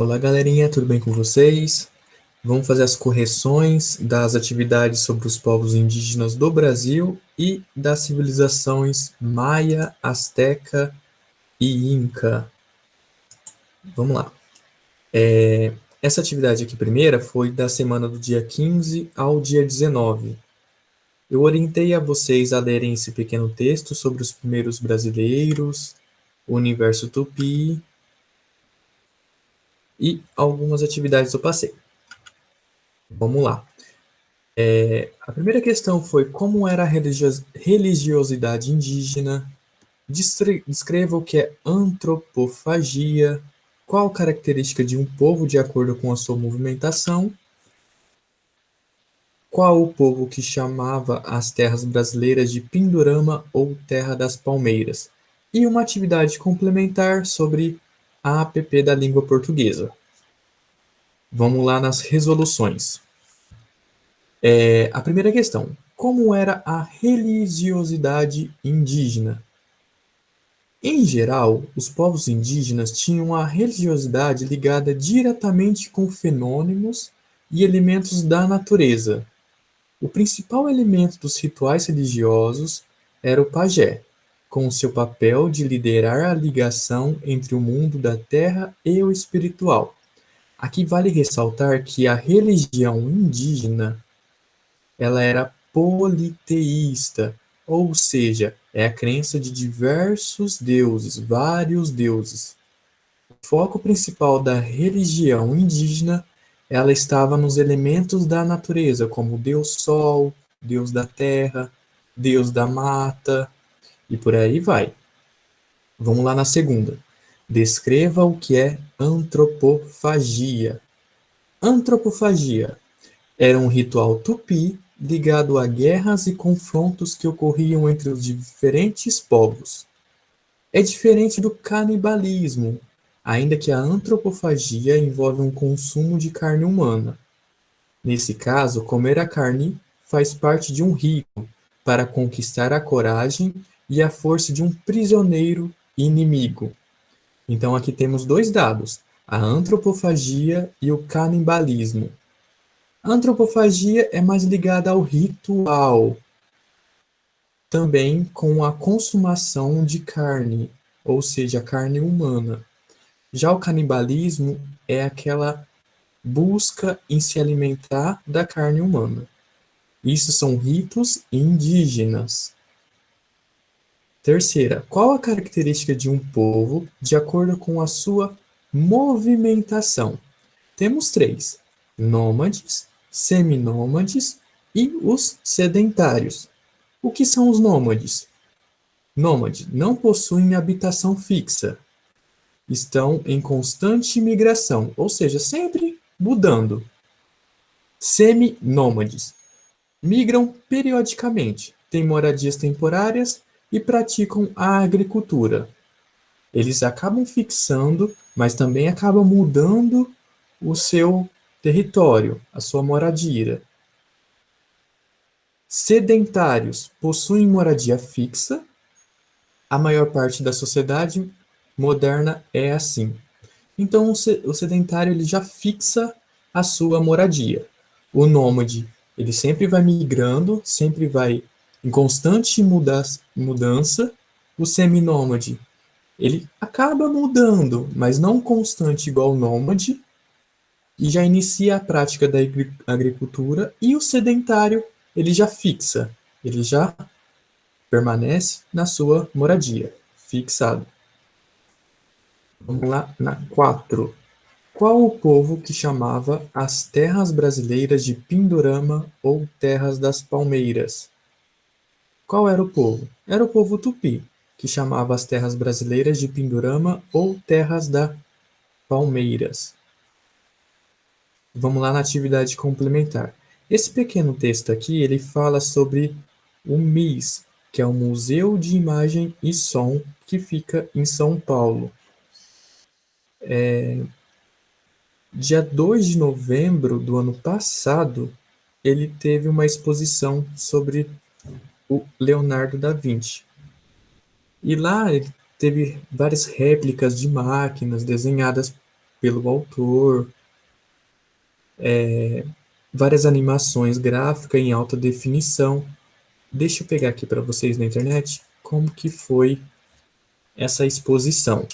Olá, galerinha, tudo bem com vocês? Vamos fazer as correções das atividades sobre os povos indígenas do Brasil e das civilizações Maia, Azteca e Inca. Vamos lá. Essa atividade aqui primeira foi da semana do dia 15 ao dia 19. Eu orientei a vocês a lerem esse pequeno texto sobre os primeiros brasileiros, o universo tupi e algumas atividades eu passei. Vamos lá. A primeira questão foi como era a religiosidade indígena. Descreva o que é antropofagia. Qual a característica de um povo de acordo com a sua movimentação? Qual o povo que chamava as terras brasileiras de Pindorama ou Terra das Palmeiras? E uma atividade complementar sobre a APP da língua portuguesa. Vamos lá nas resoluções. A primeira questão: como era a religiosidade indígena? Em geral, os povos indígenas tinham a religiosidade ligada diretamente com fenômenos e elementos da natureza. O principal elemento dos rituais religiosos era o pajé, com seu papel de liderar a ligação entre o mundo da terra e o espiritual. Aqui vale ressaltar que a religião indígena ela era politeísta, ou seja, é a crença de diversos deuses, vários deuses. O foco principal da religião indígena, ela estava nos elementos da natureza, como o Deus Sol, Deus da Terra, Deus da Mata, e por aí vai. Vamos lá na segunda. Descreva o que é antropofagia. Antropofagia era um ritual tupi ligado a guerras e confrontos que ocorriam entre os diferentes povos. É diferente do canibalismo, ainda que a antropofagia envolve um consumo de carne humana. Nesse caso, comer a carne faz parte de um rito para conquistar a coragem e a força de um prisioneiro inimigo. Então aqui temos dois dados, a antropofagia e o canibalismo. A antropofagia é mais ligada ao ritual, também com a consumação de carne, ou seja, carne humana. Já o canibalismo é aquela busca em se alimentar da carne humana. Isso são ritos indígenas. Terceira, qual a característica de um povo de acordo com a sua movimentação? Temos três: nômades, seminômades e os sedentários. O que são os nômades? Nômade não possuem habitação fixa, estão em constante migração, ou seja, sempre mudando. Seminômades migram periodicamente, têm moradias temporárias e praticam a agricultura. Eles acabam fixando, mas também acabam mudando o seu território, a sua moradia. Sedentários possuem moradia fixa. A maior parte da sociedade moderna é assim. Então, o sedentário ele já fixa a sua moradia. O nômade ele sempre vai migrando, sempre vai em constante mudança. O seminômade ele acaba mudando, mas não constante igual o nômade, e já inicia a prática da agricultura. E o sedentário ele já fixa, ele já permanece na sua moradia, fixado. Vamos lá na 4. Qual o povo que chamava as terras brasileiras de Pindorama ou Terras das Palmeiras? Qual era o povo? Era o povo tupi, que chamava as terras brasileiras de Pindorama ou Terras das Palmeiras. Vamos lá na atividade complementar. Esse pequeno texto aqui, ele fala sobre o MIS, que é o Museu de Imagem e Som, que fica em São Paulo. Dia 2 de novembro do ano passado, ele teve uma exposição sobre o Leonardo da Vinci. E lá ele teve várias réplicas de máquinas desenhadas pelo autor, várias animações gráficas em alta definição. Deixa eu pegar aqui para vocês na internet como que foi essa exposição,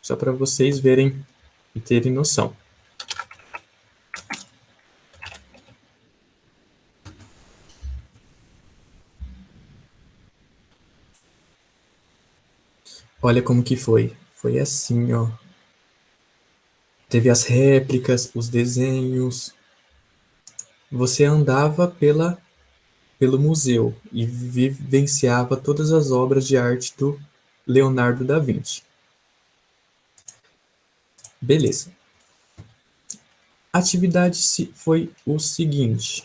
só para vocês verem e terem noção. Olha como que foi. Foi assim, ó. Teve as réplicas, os desenhos. Você andava pelo museu e vivenciava todas as obras de arte do Leonardo da Vinci. Beleza. A atividade foi o seguinte.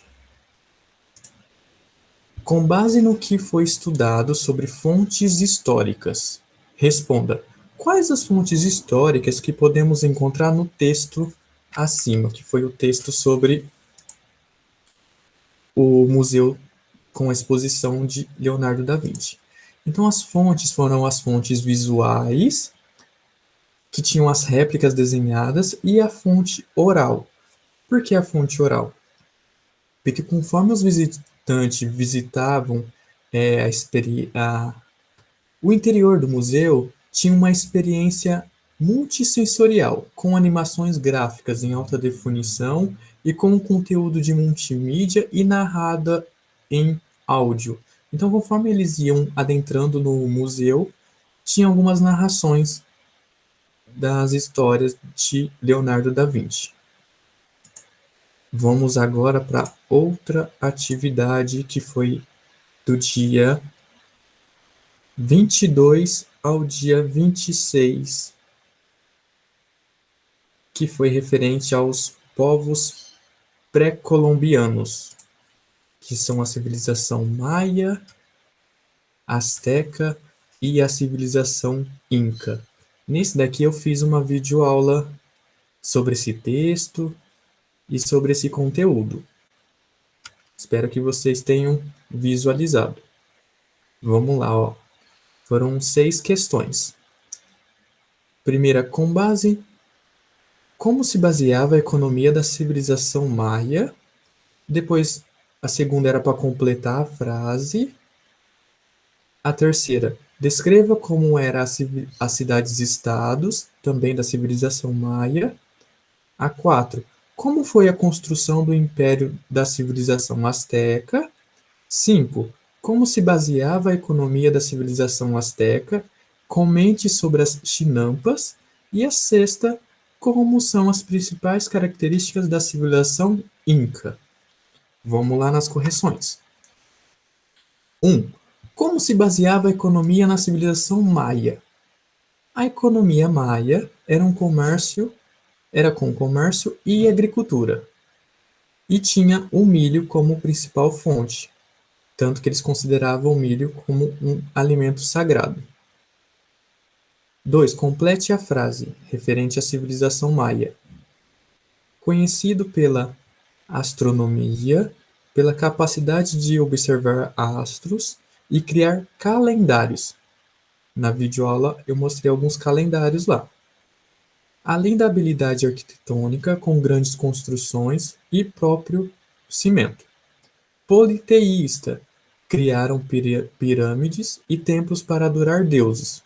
Com base no que foi estudado sobre fontes históricas, responda: quais as fontes históricas que podemos encontrar no texto acima, que foi o texto sobre o museu com a exposição de Leonardo da Vinci. Então, as fontes foram as fontes visuais, que tinham as réplicas desenhadas, e a fonte oral. Por que a fonte oral? Porque conforme os visitantes visitavam o interior do museu, tinha uma experiência multissensorial, com animações gráficas em alta definição e com conteúdo de multimídia e narrada em áudio. Então, conforme eles iam adentrando no museu, tinha algumas narrações das histórias de Leonardo da Vinci. Vamos agora para outra atividade que foi do dia 22 ao dia 26, que foi referente aos povos pré-colombianos, que são a civilização maia, asteca e a civilização inca. Nesse daqui eu fiz uma videoaula sobre esse texto e sobre esse conteúdo. Espero que vocês tenham visualizado. Vamos lá, ó. Foram 6 questões. Primeira, como se baseava a economia da civilização maia? Depois, a segunda era para completar a frase. A terceira, descreva como eram as cidades-estados, também da civilização maia. A 4, como foi a construção do império da civilização asteca? 5, como se baseava a economia da civilização asteca? Comente sobre as chinampas. E a sexta, como são as principais características da civilização inca? Vamos lá nas correções. 1. Como se baseava a economia na civilização maia? A economia maia era com comércio e agricultura. E tinha o milho como principal fonte, tanto que eles consideravam o milho como um alimento sagrado. 2. Complete a frase referente à civilização maia. Conhecido pela astronomia, pela capacidade de observar astros e criar calendários. Na videoaula eu mostrei alguns calendários lá. Além da habilidade arquitetônica com grandes construções e próprio cimento. Politeísta, criaram pirâmides e templos para adorar deuses.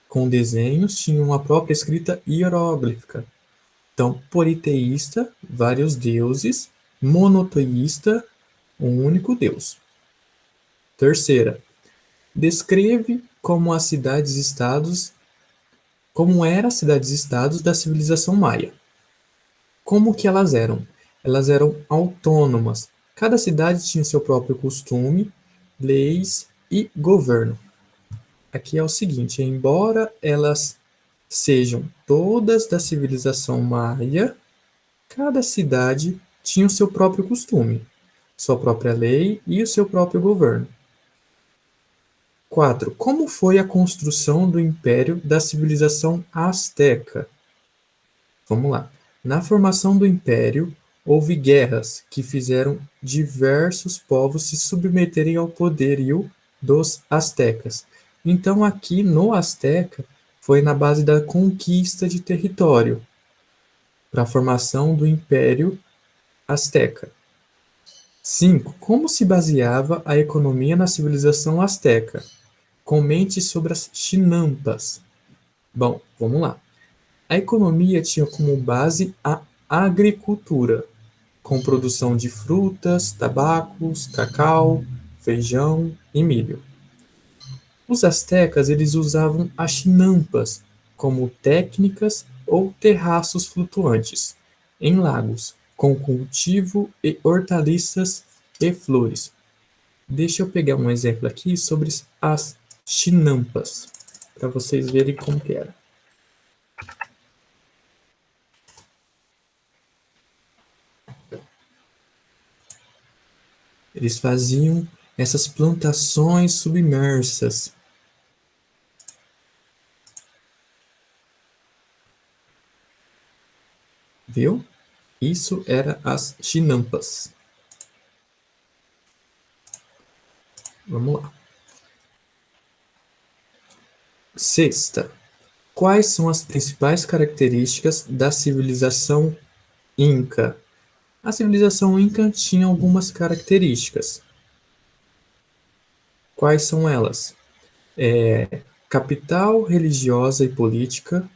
Com desenhos, tinham uma própria escrita hieróglifica. Então, politeísta, vários deuses. Monoteísta, um único Deus. Terceira, descreve como eram as cidades-estados da civilização maia. Como que elas eram? Elas eram autônomas. Cada cidade tinha seu próprio costume, leis e governo. Aqui é o seguinte, embora elas sejam todas da civilização maia, cada cidade tinha o seu próprio costume, sua própria lei e o seu próprio governo. 4. Como foi a construção do império da civilização asteca? Vamos lá. Na formação do império, houve guerras que fizeram diversos povos se submeterem ao poderio dos astecas. Então, aqui no Asteca, foi na base da conquista de território. para a formação do Império Azteca. 5. Como se baseava a economia na civilização azteca? Comente sobre as chinampas. Bom, vamos lá. A economia tinha como base a agricultura, com produção de frutas, tabacos, cacau, feijão e milho. Os astecas eles usavam as chinampas como técnicas ou terraços flutuantes em lagos, com cultivo e hortaliças e flores. Deixa eu pegar um exemplo aqui sobre as chinampas, para vocês verem como que era. Eles faziam essas plantações submersas. Viu? Isso era as chinampas. Vamos lá. Sexta. Quais são as principais características da civilização Inca? A civilização Inca tinha algumas características. Quais são elas? Capital religiosa e política,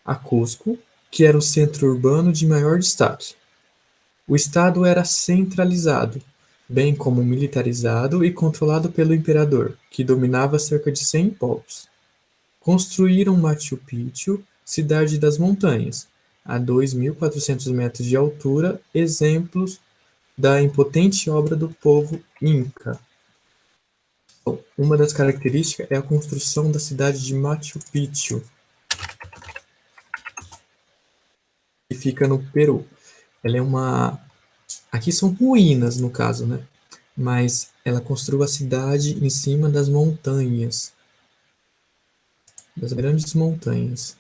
a Cusco, que era o centro urbano de maior destaque. O Estado era centralizado, bem como militarizado e controlado pelo imperador, que dominava cerca de 100 povos. Construíram Machu Picchu, cidade das montanhas, a 2.400 metros de altura, exemplos da impotente obra do povo Inca. Bom, uma das características é a construção da cidade de Machu Picchu, que fica no Peru. Ela é uma... Aqui são ruínas, no caso, né? Mas ela construiu a cidade em cima das montanhas, das grandes montanhas.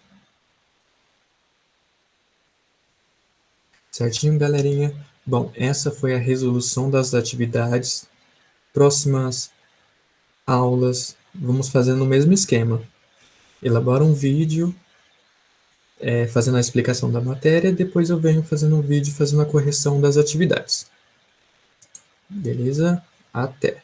Certinho, galerinha? Bom, essa foi a resolução das atividades. Próximas aulas, vamos fazer no mesmo esquema. Elabora um vídeo, fazendo a explicação da matéria, depois eu venho fazendo um vídeo fazendo a correção das atividades. Beleza? Até!